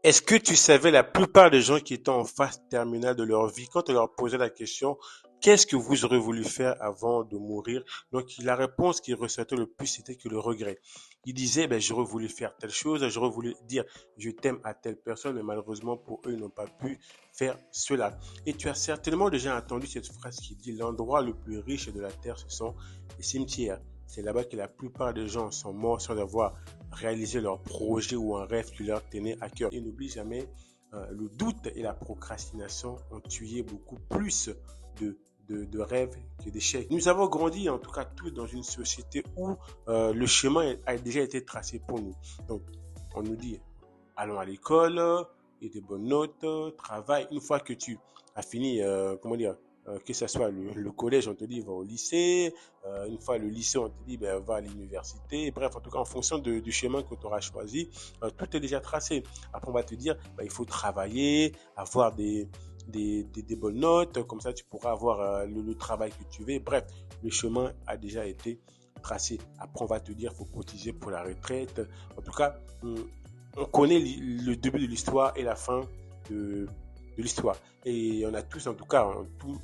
Est-ce que tu savais la plupart des gens qui étaient en phase terminale de leur vie, quand on leur posait la question, qu'est-ce que vous aurez voulu faire avant de mourir? Donc, la réponse qui ressortait le plus, c'était que le regret. Ils disaient, ben, j'aurais voulu faire telle chose, j'aurais voulu dire, je t'aime à telle personne, mais malheureusement, pour eux, ils n'ont pas pu faire cela. Et tu as certainement déjà entendu cette phrase qui dit, l'endroit le plus riche de la terre, ce sont les cimetières. C'est là-bas que la plupart des gens sont morts sans avoir réalisé leur projet ou un rêve qui leur tenait à cœur. Et n'oublie jamais, le doute et la procrastination ont tué beaucoup plus de, de rêves que d'échecs. Nous avons grandi, en tout cas tous, dans une société où le chemin a déjà été tracé pour nous. Donc, on nous dit, allons à l'école, et des bonnes notes, travail. Une fois que tu as fini, comment dire, que ce soit le collège, on te dit va au lycée. Une fois le lycée, on te dit ben, va à l'université. Bref, en tout cas, en fonction du chemin que tu auras choisi, tout est déjà tracé. Après, on va te dire ben, il faut travailler, avoir des bonnes notes. Comme ça, tu pourras avoir le travail que tu veux. Bref, le chemin a déjà été tracé. Après, on va te dire il faut cotiser pour la retraite. En tout cas, on connaît le début de l'histoire et la fin de, de l'histoire. Et on a tous, en tout cas,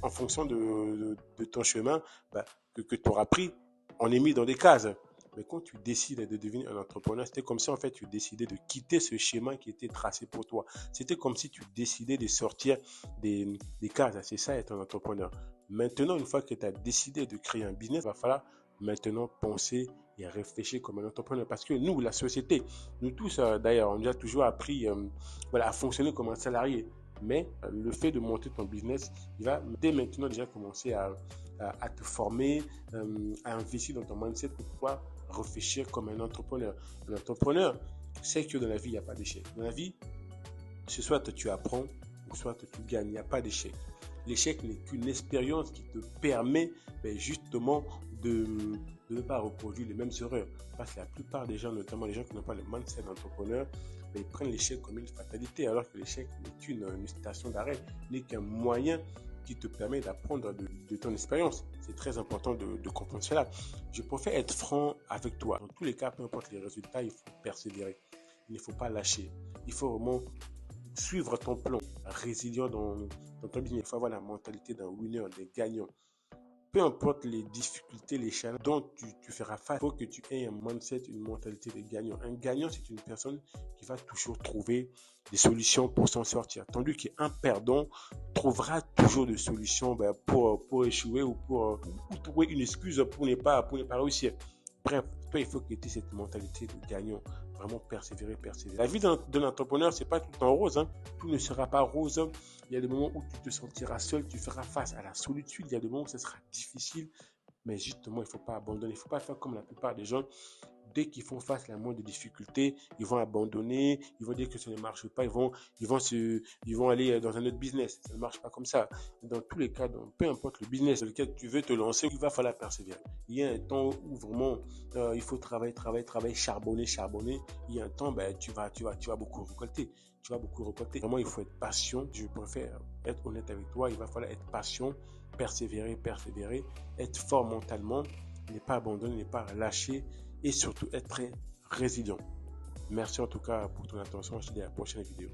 en fonction de ton chemin bah, que tu auras pris, on est mis dans des cases. Mais quand tu décides de devenir un entrepreneur, c'était comme si en fait tu décidais de quitter ce schéma qui était tracé pour toi. C'était comme si tu décidais de sortir des cases. C'est ça être un entrepreneur. Maintenant, une fois que tu as décidé de créer un business, il va falloir maintenant penser et réfléchir comme un entrepreneur. Parce que nous, la société, nous tous d'ailleurs, on nous a toujours appris voilà, à fonctionner comme un salarié. Mais le fait de monter ton business, il va dès maintenant déjà commencer à te former, à investir dans ton mindset pour pouvoir réfléchir comme un entrepreneur. Un entrepreneur sait que dans la vie, il n'y a pas d'échec. Dans la vie, c'est soit tu apprends ou soit tu gagnes. Il n'y a pas d'échec. L'échec n'est qu'une expérience qui te permet justement de, de ne pas reproduire les mêmes erreurs. Parce que la plupart des gens, notamment les gens qui n'ont pas le mindset d'entrepreneur, ils prennent l'échec comme une fatalité, alors que l'échec n'est qu'une station d'arrêt, n'est qu'un moyen qui te permet d'apprendre de ton expérience. C'est très important de comprendre cela. Je préfère être franc avec toi. Dans tous les cas, peu importe les résultats, il faut persévérer. Il ne faut pas lâcher. Il faut vraiment suivre ton plan, résilient dans ton business. Il faut avoir la mentalité d'un winner, d'un gagnant. Peu importe les difficultés, les challenges dont tu feras face, il faut que tu aies un mindset, une mentalité de gagnant. Un gagnant, c'est une personne qui va toujours trouver des solutions pour s'en sortir. Tandis qu'un perdant trouvera toujours des solutions pour échouer ou pour trouver une excuse pour ne pas réussir. Bref, toi, il faut que tu aies cette mentalité de gagnant. Vraiment persévérer, persévérer. La vie d'un entrepreneur, c'est pas tout en rose. Hein. Tout ne sera pas rose. Il y a des moments où tu te sentiras seul, tu feras face à la solitude. Il y a des moments où ce sera difficile. Mais justement, il ne faut pas abandonner. Il ne faut pas faire comme la plupart des gens. Dès qu'ils font face à la moindre difficulté, ils vont abandonner, ils vont dire que ça ne marche pas, ils vont aller dans un autre business. Ça ne marche pas comme ça. Dans tous les cas, peu importe le business dans lequel tu veux te lancer, il va falloir persévérer. Il y a un temps où vraiment il faut travailler, travailler, travailler, charbonner, charbonner. Il y a un temps, tu vas beaucoup récolter. Tu vas beaucoup récolter. Vraiment, il faut être patient. Je préfère être honnête avec toi. Il va falloir être patient, persévérer, persévérer, être fort mentalement, ne pas abandonner, ne pas lâcher et surtout être très résilient. Merci en tout cas pour ton attention. Je te dis à la prochaine vidéo.